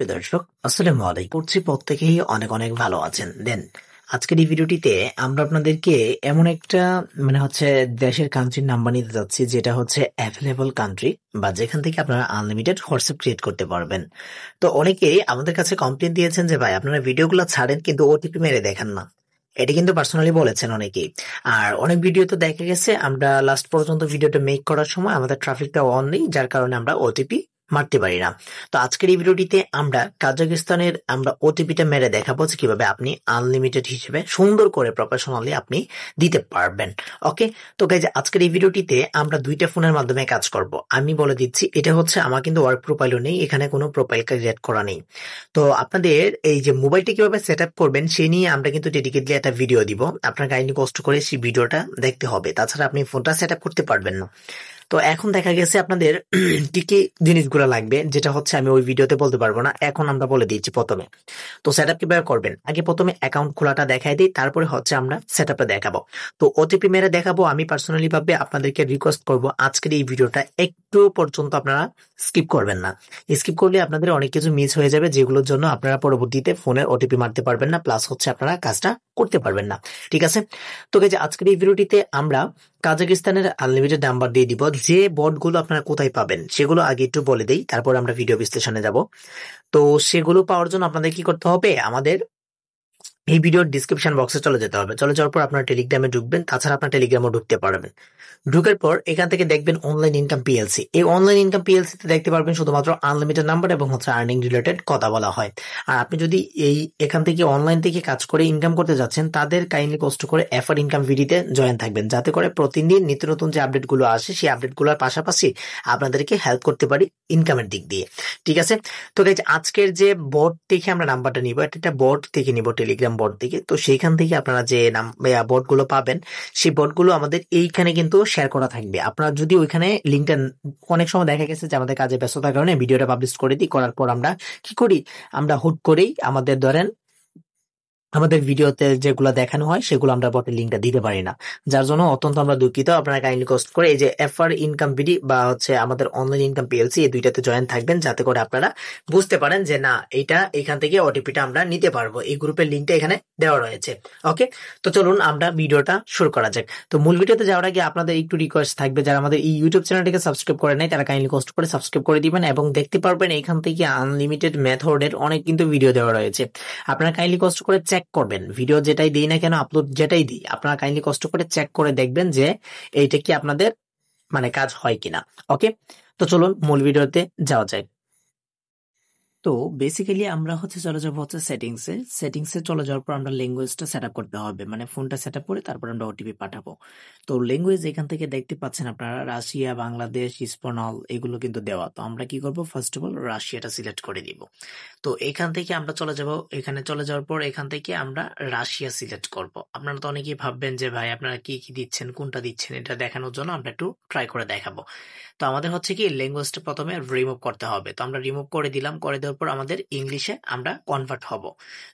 প্রিয় দর্শক, আসসালামু আলাইকুম। করছি প্রত্যেকেই অনেক অনেক ভালো আছেন। আজকের এই ভিডিওটিতে আমরা আপনাদেরকে এমন একটা দেশের কান্ট্রির নাম্বার নিতে যাচ্ছি, যেটা হচ্ছে অ্যাভেলেবল কান্ট্রি, বা যেখান থেকে আপনারা আনলিমিটেড হোয়াটসঅ্যাপ ক্রিয়েট করতে পারবেন। তো অনেকেই আমাদের কাছে কমপ্লেন দিয়েছেন যে ভাই, আপনারা ভিডিওগুলো ছাড়েন কিন্তু ওটিপি মেরে দেখান না। এটা কিন্তু পার্সোনালি বলেছেন অনেকেই। আর অনেক ভিডিও তো দেখা গেছে আমরা লাস্ট পর্যন্ত ভিডিওটা মেক করার সময় আমাদের ট্রাফিকটা অন নেই, যার কারণে আমরা ওটিপি মারতে পারি না। তো আজকের এই ভিডিওটিতে আমরা কাজাকিস্তানের ওটিপিটা মেরে দেখাবো যে কিভাবে আপনি আনলিমিটেড হিসেবে সুন্দর করে প্রফেশনালি আপনি দিতে পারবেন। ওকে। তো গাইজ, আজকের এই ভিডিওটিতে আমরা দুইটা ফোনের মাধ্যমে কাজ করব। আমি বলে দিচ্ছি, এটা হচ্ছে আমার কিন্তু ওয়ার্ক প্রোফাইলও নেই, এখানে কোনো প্রোফাইল ক্রিয়েট করা নেই। তো আপনাদের এই যে মোবাইলটি কিভাবে সেট আপ করবেন সেই নিয়ে আমরা কিন্তু ডেডিকেটলি একটা ভিডিও দিব। আপনার কাইন্ডলি কষ্ট করে সেই ভিডিওটা দেখতে হবে, তাছাড়া আপনি ফোনটা সেট আপ করতে পারবেন না। তো এখন দেখা গেছে আপনাদের কি কি জিনিসগুলো লাগবে, যেটা হচ্ছে আমি ওই ভিডিওতে বলতে পারবো না, এখন আমরা বলে দিচ্ছি প্রথমে। তো সেট আপ কিভাবে করবেন, আগে প্রথমে অ্যাকাউন্ট খোলাটা দেখাই দিই, তারপরে হচ্ছে আমরা সেট আপটা দেখাবো। তো ওটিপি মেরে দেখাবো। আমি পার্সোনালি ভাবে আপনাদেরকে রিকোয়েস্ট করব, আজকের এই ভিডিওটা একটু পর্যন্ত আপনারা স্কিপ করবেন না। স্কিপ করলে আপনাদের অনেক কিছু মিস হয়ে যাবে, যেগুলোর জন্য আপনারা পরবর্তীতে ফোনের ওটিপি মারতে পারবেন না, প্লাস হচ্ছে আপনারা কাজটা করতে পারবেন না। ঠিক আছে। তো যে আজকের এই ভিডিওটিতে আমরা কাজাকিস্তানের আনলিমিটেড নাম্বার দিয়ে দিব। যে বটগুলো আপনারা কোথায় পাবেন সেগুলো আগে একটু বলে দেই, তারপর আমরা ভিডিও বিশ্লেষণে যাব। তো সেগুলো পাওয়ার জন্য আপনাদের কি করতে হবে, আমাদের এই ভিডিওর ডিসক্রিপশন বক্সে চলে যেতে হবে। চলে যাওয়ার পর আপনার টেলিগ্রামে ঢুকবেন, তাছাড়া আপনার টেলিগ্রামও ঢুকতে পারবেন। ঢুকার পর এখান থেকে দেখবেন অনলাইন ইনকাম পিএলসি। এই অনলাইন ইনকাম পিএলসি তে দেখতে পারবেন শুধুমাত্র আনলিমিটেড নাম্বার এবং হচ্ছে আর্নিং রিলেটেড কথা বলা হয়। আর আপনি যদি এখান থেকে অনলাইন থেকে কাজ করে ইনকাম করতে যাচ্ছেন, তাদের কাইন্ডলি কষ্ট করে এফআর ইনকাম ভিডিতে জয়েন থাকবেন, যাতে করে প্রতিদিন নিত্য নতুন যে আপডেট গুলো আসে সেই আপডেট গুলোর পাশাপাশি আপনাদেরকে হেল্প করতে পারি ইনকামের দিক দিয়ে। ঠিক আছে। তো গাইজ, আজকের যে বট থেকে আমরা নাম্বারটা নিব, এটা একটা বট থেকে নিব, টেলিগ্রাম বট থেকে। তো সেইখান থেকে আপনারা যে বট গুলো পাবেন, সেই বট গুলো আমাদের এইখানে কিন্তু শেয়ার করা থাকবে। আপনারা যদি ওইখানে লিঙ্কটা, অনেক সময় দেখা গেছে যে আমাদের কাজে ব্যস্ততার কারণে ভিডিওটা পাবলিশ করে দিই, করার পর আমরা কি করি, আমরা হুট করেই আমাদের ভিডিওতে যেগুলো দেখানো হয় সেগুলো আমরা বটের লিঙ্কটা দিতে পারি না, যার জন্য অত্যন্ত আমরা দুঃখিত। আপনারা কাইন্ডলি কষ্ট করে এই যে এফআর ইনকাম বিডি বা হচ্ছে আমাদের অনলাইন ইনকাম পিএলসি, এই দুইটাতে জয়েন থাকবেন, যাতে করে আপনারা বুঝতে পারেন যে না, এটা এখান থেকে ওটিপিটা আমরা নিতে পারবো। এই গ্রুপের লিঙ্কটা এখানে দেওয়া রয়েছে। ওকে। তো চলুন আমরা ভিডিওটা শুরু করা যাক। তো মূল ভিডিওতে যাওয়ার আগে আপনাদের একটু রিকোয়েস্ট থাকবে, যারা আমাদের এই ইউটিউব চ্যানেলটিকে সাবস্ক্রাইব করে নাই তারা কাইন্ডলি কষ্ট করে সাবস্ক্রাইব করে দিবেন, এবং দেখতে পারবেন এখান থেকে আনলিমিটেড মেথডের অনেক কিন্তু ভিডিও দেওয়া রয়েছে। আপনারা কাইন্ডলি কষ্ট করে চেক করবেন, ভিডিও যেটাই দিই না কেন, আপলোড যেটাই দিই, আপনারা কাইন্ডলি কষ্ট করে চেক করে দেখবেন যে এইটা কি আপনাদের কাজ হয় কিনা। ওকে। তো চলুন মূল ভিডিওতে যাওয়া যায়। তো বেসিক্যালি আমরা চলে যাবো সেটিংসে চলে যাওয়ার পর আমরা ল্যাঙ্গুয়েজটা সেট আপ করতে হবে, ফোনটা সেট আপ করে তারপর আমরা ওটিপি পাঠাবো। তো ল্যাঙ্গুয়েজ এখান থেকে দেখতে পাচ্ছেন আপনারা, রাশিয়া, বাংলাদেশ, স্পেনল এগুলো কিন্তু দেওয়া। তো আমরা কি করব, ফার্স্ট অফ অল রাশিয়াটা সিলেক্ট করে দিব। তো এখান থেকে আমরা চলে যাব, এখানে চলে যাওয়ার পর এখান থেকে আমরা রাশিয়া সিলেক্ট করব। আপনারা তো অনেকেই ভাববেন যে ভাই আপনারা কি কি দিচ্ছেন, কোনটা দিচ্ছেন, এটা দেখানোর জন্য আমরা একটু ট্রাই করে দেখাবো। তো আমাদের কি ল্যাঙ্গুয়েজটা প্রথমে রিমুভ করতে হবে। তো আমরা রিমুভ করে দিলাম, করে দেওয়ার পর আমাদের ইংলিশে আমরা কনভার্ট হব।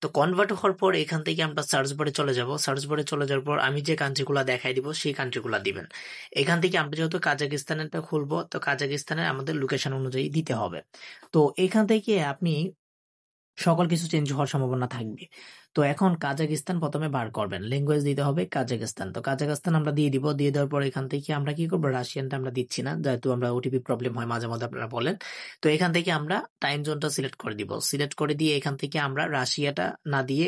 তো কনভার্ট হওয়ার পর এখান থেকে আমরা সার্চ বারে চলে যাব। সার্চ বারে চলে যাওয়ার পর আমি যে কান্ট্রিগুলো দেখাই দিব সেই কান্ট্রিগুলো দিবেন। এখান থেকে আমরা যেহেতু কাজাকিস্তানেরটা খুলবো, তো কাজাকিস্তানের আমাদের লোকেশন অনুযায়ী দিতে হবে। তো এখান থেকে আপনি সকল কিছু চেঞ্জ হওয়ার সম্ভাবনা থাকবে। তো এখন কাজাকিস্তান প্রথমে বার করবেন, ল্যাঙ্গুয়েজ দিতে হবে কাজাকিস্তান। তো কাজাকিস্তান আমরা দিয়ে দিব। দিয়ে দেওয়ার পর এখান থেকে আমরা কি করবো, রাশিয়ানটা আমরা দিচ্ছি না, যেহেতু আমরা ওটিপি প্রবলেম হয় মাঝে মধ্যে, আপনারা বলেন। তো এখান থেকে আমরা টাইম জোনটা সিলেক্ট করে দিব। সিলেক্ট করে দিয়ে এখান থেকে আমরা রাশিয়াটা না দিয়ে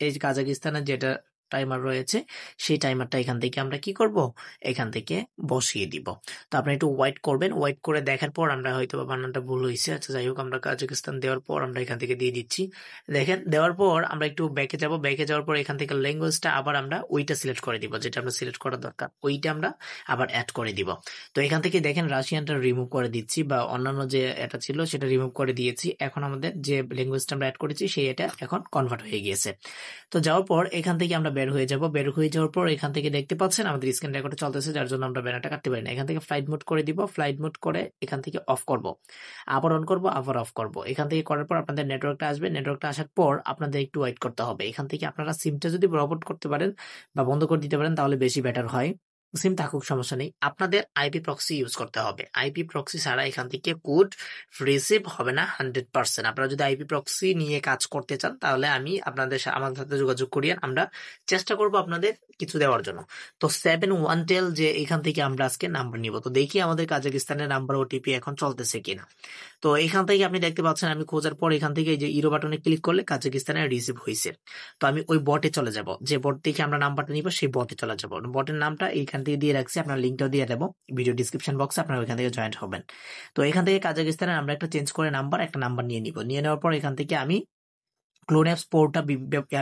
এই যে কাজাকিস্তানের যেটা টাইমার রয়েছে সেই টাইমারটা এখান থেকে আমরা কি করব, এখান থেকে বসিয়ে দিব। তো আপনি একটু ওয়েট করবেন। ওয়েট করে দেখার পর আমরা হয়তো বানানটা ভুল হয়েছে, আচ্ছা যাই হোক, আমরা কাজাকিস্তান দেওয়ার পর আমরা এখান থেকে দিয়ে দিচ্ছি। দেখেন, দেওয়ার পর আমরা একটু ব্যাকে যাব। ব্যাকে যাওয়ার পর এখান থেকে ল্যাঙ্গুয়েজটা আবার আমরা ওইটা সিলেক্ট করে দিব, যেটা আমরা সিলেক্ট করা দরকার ওইটা আমরা আবার অ্যাড করে দিব। তো এখান থেকে দেখেন রাশিয়ানটা রিমুভ করে দিচ্ছি, বা অন্যান্য যে এটা ছিল সেটা রিমুভ করে দিয়েছি। এখন আমাদের যে ল্যাঙ্গুয়েজটা আমরা অ্যাড করেছি সেই এটা এখন কনভার্ট হয়ে গিয়েছে। তো যাওয়ার পর এখান থেকে আমরা বের হয়ে যাব। বের হয়ে যাওয়ার পর এখান থেকে দেখতে পাচ্ছেন আমাদের স্ক্রিন রেকর্ড চলতেছে, যার জন্য আমরা ব্যানারটা কাটতে পারি না। এখান থেকে ফ্লাইট মোড করে দিব। ফ্লাইট মোড করে এখান থেকে অফ করব, আবার অন করব, আবার অফ করব। এখান থেকে করার পর আপনাদের নেটওয়ার্কটা আসবে। নেটওয়ার্কটা আসার পর আপনাদের একটু ওয়েট করতে হবে। এখান থেকে আপনারা সিমটা যদি রবট করতে পারেন বা বন্ধ করে দিতে পারেন তাহলে বেশি বেটার হয়। সিম থাকুক সমস্যা নেই, আপনাদের আইপি প্রক্সি ইউজ করতে হবে। আইপি প্রক্সি ছাড়া এখান থেকে কোড রিসিভ হবে না 100%। আপনারা যদি আইপি প্রক্সি নিয়ে কাজ করতে চান তাহলে আমাদের সাথে যোগাযোগ করিয়ে আমরা চেষ্টা করব আপনাদের কিছু দেওয়ার জন্য। তো 7 1 টেল যে এখান থেকে আমরা আজকে নাম্বার নিব, তো দেখি আমাদের কাজাকিস্তানের নাম্বার ওটিপি এখন চলতেছে কিনা। তো এখান থেকে আপনি দেখতে পাচ্ছেন আমি খোঁজার পর এখান থেকে এই যে ইরো বাটনে ক্লিক করলে কাজাকিস্তানের রিসিভ হয়েছে। তো আমি ওই বটে চলে যাব, যে বট থেকে আমরা নাম্বারটা নিব সেই বটে চলে যাব। বটের নামটা এইখান থেকে দিয়ে রাখছি, আপনার লিঙ্কটাও দিয়ে দেবো ভিডিও ডিসক্রিপশন বক্সে, আপনারা ওইখান থেকে জয়েন্ট হবেন। তো এখান থেকে কাজাকিস্তানের আমরা একটা চেঞ্জ করে একটা নাম্বার নিয়ে নিব। নিয়ে নেওয়ার পর এখান থেকে আমি ক্লোন অ্যাপস পোর্টটা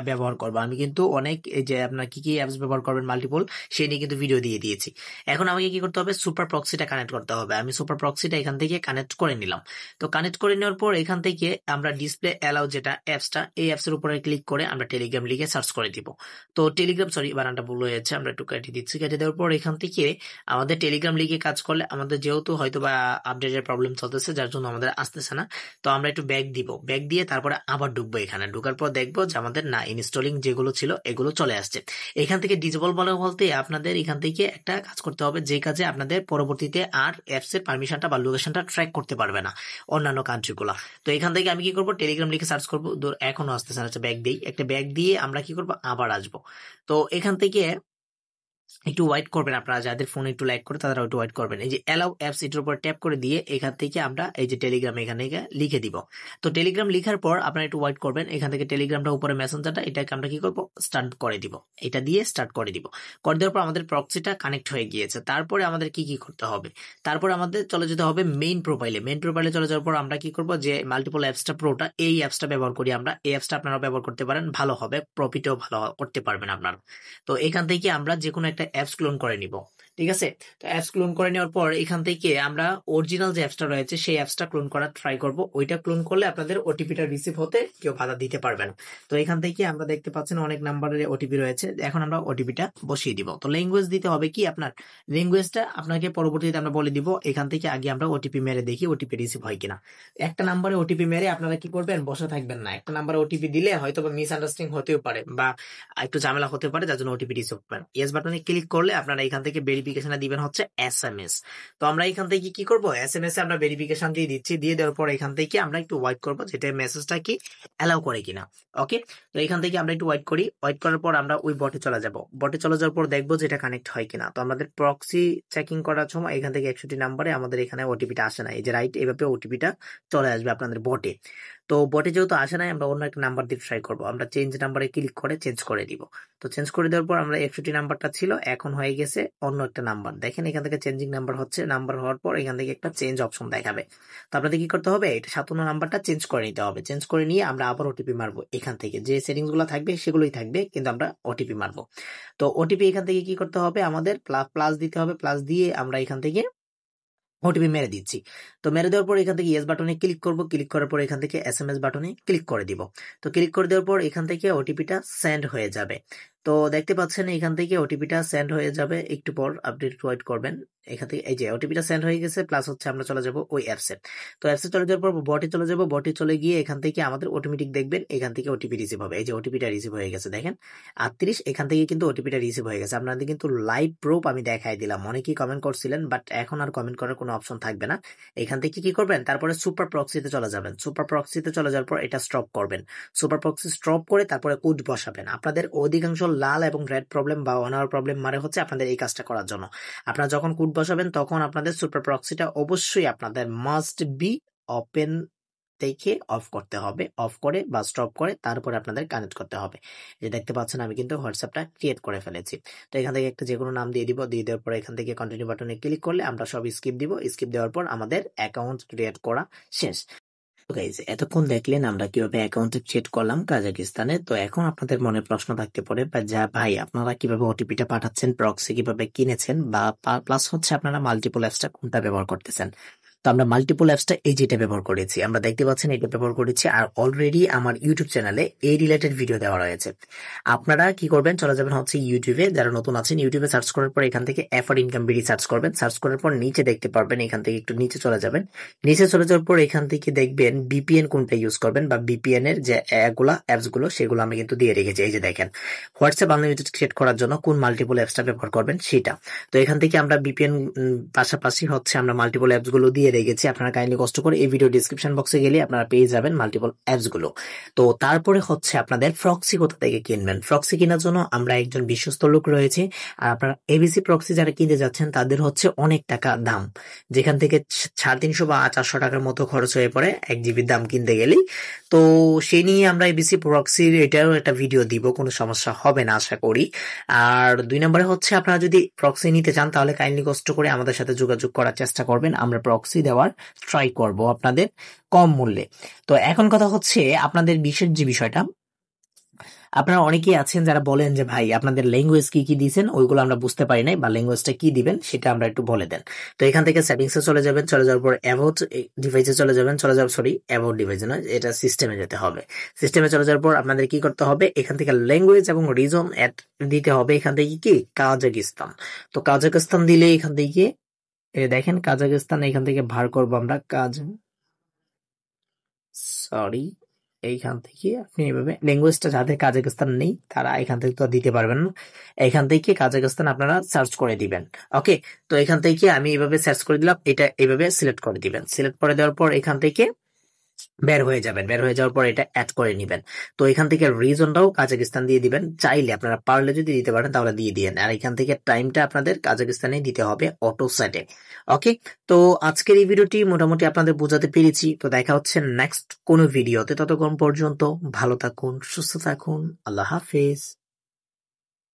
ব্যবহার করবো। আমি কিন্তু অনেক এই যে আপনার কি কি অ্যাপস ব্যবহার করবেন মাল্টিপল, সেই নিয়ে কিন্তু ভিডিও দিয়ে দিয়েছি। এখন আমাকে কি করতে হবে, সুপার প্রক্সিটা কানেক্ট করতে হবে। আমি সুপার প্রক্সিটা এখান থেকে কানেক্ট করে নিলাম। তো কানেক্ট করে নেওয়ার পর এখান থেকে আমরা ডিসপ্লে অ্যালাউ যেটা অ্যাপসটা, এই অ্যাপসের উপরে ক্লিক করে আমরা টেলিগ্রাম লিখে সার্চ করে দিব। তো টেলিগ্রাম, সরি বানানটা ভুল হয়েছে, আমরা একটু কেটে দিচ্ছি। কেটে দেওয়ার পর এখান থেকে আমাদের টেলিগ্রাম লিখে কাজ করলে আমাদের যেহেতু হয়তো বা আপডেটের প্রবলেম চলতেছে যার জন্য আমাদের আসতেছে না, তো আমরা একটু ব্যাক দিব। ব্যাক দিয়ে তারপরে আবার ঢুকবো। এখানে ঢুকার পর দেখবো যে আমাদের না ইনস্টলিং যেগুলো ছিল এগুলো চলে আসছে। এখান থেকে ডিজেবল বলতে আপনাদের এখান থেকে একটা কাজ করতে হবে, যে কাজে আপনাদের পরবর্তীতে আর অ্যাপস এর পারমিশনটা বা লোকেশনটা ট্র্যাক করতে পারবে না অন্যান্য কান্ট্রিগুলো। তো এখান থেকে আমি কি করবো, টেলিগ্রাম লিখে সার্চ করবো। এখনো আসতেছে না, ব্যাক দিই। একটা ব্যাক দিয়ে আমরা কি করবো, আবার আসবো। তো এখান থেকে একটু ওয়াইট করবেন, আপনারা যাদের ফোন একটু ল্যাগ করে তারা একটু ওয়াইট করবেন। এই যে অ্যালাউ অ্যাপস এটার উপর ট্যাপ করে দিয়ে এখান থেকে আমরা এই যে টেলিগ্রাম এখানে লিখে দিব। তো টেলিগ্রাম লিখার পর আপনারা একটু ওয়াইট করবেন। এখান থেকে টেলিগ্রামটা উপরে মেসেঞ্জারটা এটাকে আমরা কি করব, স্টার্ট করে দিব। এটা দিয়ে স্টার্ট করে দিব। করে দেওয়ার পর আমাদের প্রক্সিটা কানেক্ট হয়ে গিয়েছে। তারপরে আমাদের কি কি করতে হবে, তারপরে আমাদের চলে যেতে হবে মেইন প্রোফাইলে। মেইন প্রোফাইলে চলে যাওয়ার পর আমরা কি করব, যে মাল্টিপল অ্যাপসটা প্রোটা, এই অ্যাপসটা ব্যবহার করি আমরা। এই অ্যাপসটা আপনারা ব্যবহার করতে পারেন, ভালো হবে, প্রফিটও ভালো করতে পারবেন আপনারা। তো এখান থেকে আমরা যে কোনো একটা অ্যাপস ক্লোন করে নিব, ঠিক আছে। তো অ্যাপস ক্লোন করে নেওয়ার পর এখান থেকে আমরা অরিজিনাল যে অ্যাপসটা রয়েছে সেই অ্যাপসটা ক্লোন করার ট্রাই করব। ওইটা ক্লোন করলে আপনাদের ওটিপিটা রিসিভ হতে কেউ বাধা দিতে পারবে না। তো এখান থেকে আমরা দেখতে পাচ্ছেন অনেক নাম্বারের ওটিপি রয়েছে। এখন আমরা ওটিপিটা বসিয়ে দিব। তো ল্যাঙ্গুয়েজ দিতে হবে কি, আপনার ল্যাঙ্গুয়েজটা আপনাকে পরবর্তীতে আমরা বলে দিব। এখান থেকে আগে আমরা ওটিপি মেরে দেখি ওটিপি রিসিভ হয় কিনা। একটা নাম্বারে ওটিপি মেরে আপনারা কি করবেন, বসে থাকবেন না। একটা নাম্বারে ওটিপি দিলে হয়তো বা মিসআন্ডারস্ট্যান্ডিং হতেও পারে বা একটু ঝামেলা হতে পারে, যার জন্য ওটিপি রিসিভ করবেন। ইয়েস বাটনে ক্লিক করলে আপনারা এখান থেকে ভেরিফিকেশন দিবেন হচ্ছে এসএমএস। তো আমরা এখান থেকে কি করব, এসএমএস এ আমরা ভেরিফিকেশন দিয়ে দিচ্ছি। দিয়ে দেওয়ার পর এখান থেকে আমরা একটু ওয়েট করব, যেটা মেসেজটা কি অ্যালাউ করে কিনা। ওকে, তো এখান থেকে আমরা একটু ওয়েট করি। ওয়েট করার পর আমরা ওই বটে চলে যাব। বটে চলে যাওয়ার পর দেখবো যেটা কানেক্ট হয় কিনা। তো আমাদের প্রক্সি চেকিং করার সময় এখান থেকে 61 নাম্বারে আমাদের এখানে ওটিপিটা আসে না। এই যে রাইট, এইভাবে ওটিপিটা চলে আসবে আপনাদের বটে। তো বটে যেহেতু আসে নাই, আমরা অন্য একটা নাম্বার দিয়ে ট্রাই করবো। আমরা চেঞ্জ নাম্বারে ক্লিক করে চেঞ্জ করে দিব। তো চেঞ্জ করে দেওয়ার পর আমরা 61 নাম্বারটা ছিল, এখন হয়ে গেছে অন্য একটা নাম্বার। দেখেন এখান থেকে চেঞ্জিং নাম্বার হচ্ছে। নাম্বার হওয়ার পর এখান থেকে একটা চেঞ্জ অপশন দেখাবে। তো আপনাদের কি করতে হবে, এটা 57 নাম্বারটা চেঞ্জ করে নিতে হবে। চেঞ্জ করে নিয়ে আমরা আবার ওটিপি মারবো। এখান থেকে যে সেটিংস গুলো থাকবে সেগুলোই থাকবে, কিন্তু আমরা ওটিপি মারবো। তো ওটিপি এখান থেকে কি করতে হবে, আমাদের প্লাস দিতে হবে। প্লাস দিয়ে আমরা এখান থেকে ওটিপি মেরে দিচ্ছি। তো মেরে দেওয়ার পর এখান থেকে ইয়েস বাটনে ক্লিক করব। ক্লিক করার পর এখান থেকে এসএমএস বাটনে ক্লিক করে দিব। তো ক্লিক করে দেওয়ার পর এখান থেকে ওটিপিটা সেন্ড হয়ে যাবে। তো দেখতে পাচ্ছেন এখান থেকে ওটিপিটা সেন্ড হয়ে যাবে। একটু পর আপডেট ওয়েট করবেন। এখান থেকে এই যে ওটিপিটা সেন্ড হয়ে গেছে। প্লাস হচ্ছে আমরা চলে যাব ওই অ্যাপসে। তো অ্যাপসে চলে যাওয়ার পর বটে চলে যাব। বটে চলে গিয়ে এখান থেকে আমাদের অটোমেটিক দেখবেন এখান থেকে ওটিপি রিসিভ হবে। এই যে ওটিপিটা রিসিভ হয়ে গেছে, দেখেন 38। এখান থেকে কিন্তু ওটিপিটা রিসিভ হয়ে গেছে। আপনাদের কিন্তু লাইভ প্রুফ আমি দেখাই দিলাম। অনেকেই কমেন্ট করছিলেন, বাট এখন আর কমেন্ট করার কোনো অপশন থাকবে না। এখান থেকে কি করবেন, তারপরে সুপার প্রক্সিতে চলে যাবেন। সুপার প্রক্সিতে চলে যাওয়ার পর এটা স্টপ করবেন। সুপার প্রক্সি স্টপ করে তারপরে কোড বসাবেন। আপনাদের অধিকাংশ লাল এবং রেড প্রবলেম বা ওয়ান আওয়ার প্রবলেম মানে হচ্ছে আপনাদের এই কাজটা করার জন্য। আপনারা যখন কোড বসাবেন তখন আপনাদের সুপার প্রক্সিটা অবশ্যই আপনাদের মাস্ট বি ওপেন থেকে অফ করতে হবে। অফ করে বা স্টপ করে তারপরে আপনাদের কানেক্ট করতে হবে। যে দেখতে পাচ্ছেন আমি কিন্তু হোয়াটসঅ্যাপটা ক্রিয়েট করে ফেলেছি। তো এখান থেকে একটা যে কোনো নাম দিয়ে দিব। দিয়ে দেওয়ার পর এখান থেকে কন্টিনিউ বাটনে ক্লিক করলে আমরা সব স্কিপ দিব। স্কিপ দেওয়ার পর আমাদের অ্যাকাউন্ট ক্রিয়েট করা শেষ। গাইজ, এতক্ষণ দেখলেন আমরা কিভাবে অ্যাকাউন্ট ক্রিয়েট করলাম কাজাকিস্তানে। তো এখন আপনাদের মনে প্রশ্ন থাকতে পারে বা যা ভাই আপনারা কিভাবে ওটিপিটা পাঠাচ্ছেন, প্রক্সি কিভাবে কিনেছেন, বা প্লাস হচ্ছে আপনারা মাল্টিপল অ্যাপসটা কোনটা ব্যবহার করতেছেন। তো আমরা মাল্টিপল অ্যাপসটা এই যেটা ব্যবহার করেছি, আমরা দেখতে পাচ্ছেন এটা ব্যবহার করেছি। আর অলরেডি আমার ইউটিউব চ্যানেলে এই রিলেটেড ভিডিও দেওয়া রয়েছে। আপনারা কি করবেন, চলে যাবেন হচ্ছে ইউটিউবে, যারা নতুন আছেন ইউটিউবে সার্চ করার পর এখান থেকে এফআর ইনকাম বিডি সার্চ করবেন। সার্চ করার পর নিচে দেখতে পারবেন, এখান থেকে একটু নিচে চলে যাবেন। নিচে চলে যাওয়ার পর এখান থেকে দেখবেন বিপিএন কোনটা ইউজ করবেন, বা বিপিএন এর যে অ্যাপস গুলো সেগুলো আমি কিন্তু দিয়ে রেখেছি। এই যে দেখেন, হোয়াটসঅ্যাপ আনলিমিটেড ক্রিয়েট করার জন্য কোন মাল্টিপল অ্যাপসটা ব্যবহার করবেন সেটা। তো এখান থেকে আমরা বিপিএন পাশাপাশি হচ্ছে আমরা মাল্টিপল অ্যাপস গুলো দিয়ে রেখেছি। আপনারা কাইন্ডলি কষ্ট করে এই ভিডিও ডিসক্রিপশন বক্সে গেলে আপনারা পেয়ে যাবেন মাল্টিপল অ্যাপস গুলো। তো তারপরে হচ্ছে আপনাদের প্রক্সি কোথা থেকে কিনবেন। প্রক্সি কেনার জন্য আমরা একজন বিশ্বস্ত লোক রয়েছে। আর আপনারা এবিসি প্রক্সি যারা কিনতে যাচ্ছেন তাদের হচ্ছে অনেক টাকা দাম, যেখান থেকে 350 বা 400 টাকার মতো খরচ হয়ে পড়ে 1 জিবির দাম কিনতে গেলেই। তো সেই নিয়ে আমরা এবিসি প্রক্সির এটারও একটা ভিডিও দিব, কোনো সমস্যা হবে না আশা করি। আর 2 নম্বরে হচ্ছে আপনারা যদি প্রক্সি নিতে চান তাহলে কাইন্ডলি কষ্ট করে আমাদের সাথে যোগাযোগ করার চেষ্টা করবেন, আমরা প্রক্সি দেওয়ার ট্রাই করব আপনাদের কম মূল্যে। তো এখন কথা হচ্ছে আপনাদের বিশেষ যে বিষয়টা, আপনারা অনেকেই আছেন যারা বলেন যে ভাই আপনাদের ল্যাঙ্গুয়েজ কি কি দিয়েছেন ওইগুলো আমরা বুঝতে পারি নাই, বা ল্যাঙ্গুয়েজটা কি দিবেন সেটা আমরা একটু বলে দেন। তো এখান থেকে সেটিংসে চলে যাবেন, চলে যাওয়ার পর অ্যাবাউট ডিভাইসে চলে যাবেন, অ্যাবাউট ডিভাইসে নয়, এটা সিস্টেমে যেতে হবে। সিস্টেমে চলে যাওয়ার পর আপনাদের কি করতে হবে, এখান থেকে ল্যাঙ্গুয়েজ এবং রিজন অ্যাড দিতে হবে। এখান থেকে কি কাজাকিস্তান, তো কাজাকিস্তান দিলে এখান থেকে দেখেন কাজাকিস্তান, এখান থেকে ভার করবো আমরা সরি, এইখান থেকে আপনি এভাবে ল্যাঙ্গুয়েজটা, যাদের কাজাকিস্তান নেই তারা এখান থেকে তো দিতে পারবেন না, এখান থেকে কাজাকিস্তান আপনারা সার্চ করে দিবেন। ওকে, তো এখান থেকে আমি এভাবে সার্চ করে দিলাম, এটা এভাবে সিলেক্ট করে দিবেন। সিলেক্ট করে দেওয়ার পর এখান থেকে বের হয়ে যাবেন, বের হয়ে যাওয়ার পর এটা অ্যাড করে নিবেন। তো এখান থেকে রিজনটাও কাজাকিস্তান দিয়ে দিবেন, চাইলে আপনারা পারলে যদি দিতে পারেন তাহলে দিয়ে দিন। আর এখান থেকে টাইমটা আপনাদের কাজাকিস্তানে দিতে হবে অটো সেটে। ওকে, তো আজকের এই ভিডিওটি মোটামুটি আপনাদের বোঝাতে পেরেছি। তো দেখা হচ্ছে নেক্সট কোনো ভিডিওতে, ততক্ষণ পর্যন্ত ভালো থাকুন, সুস্থ থাকুন, আল্লাহ হাফেজ।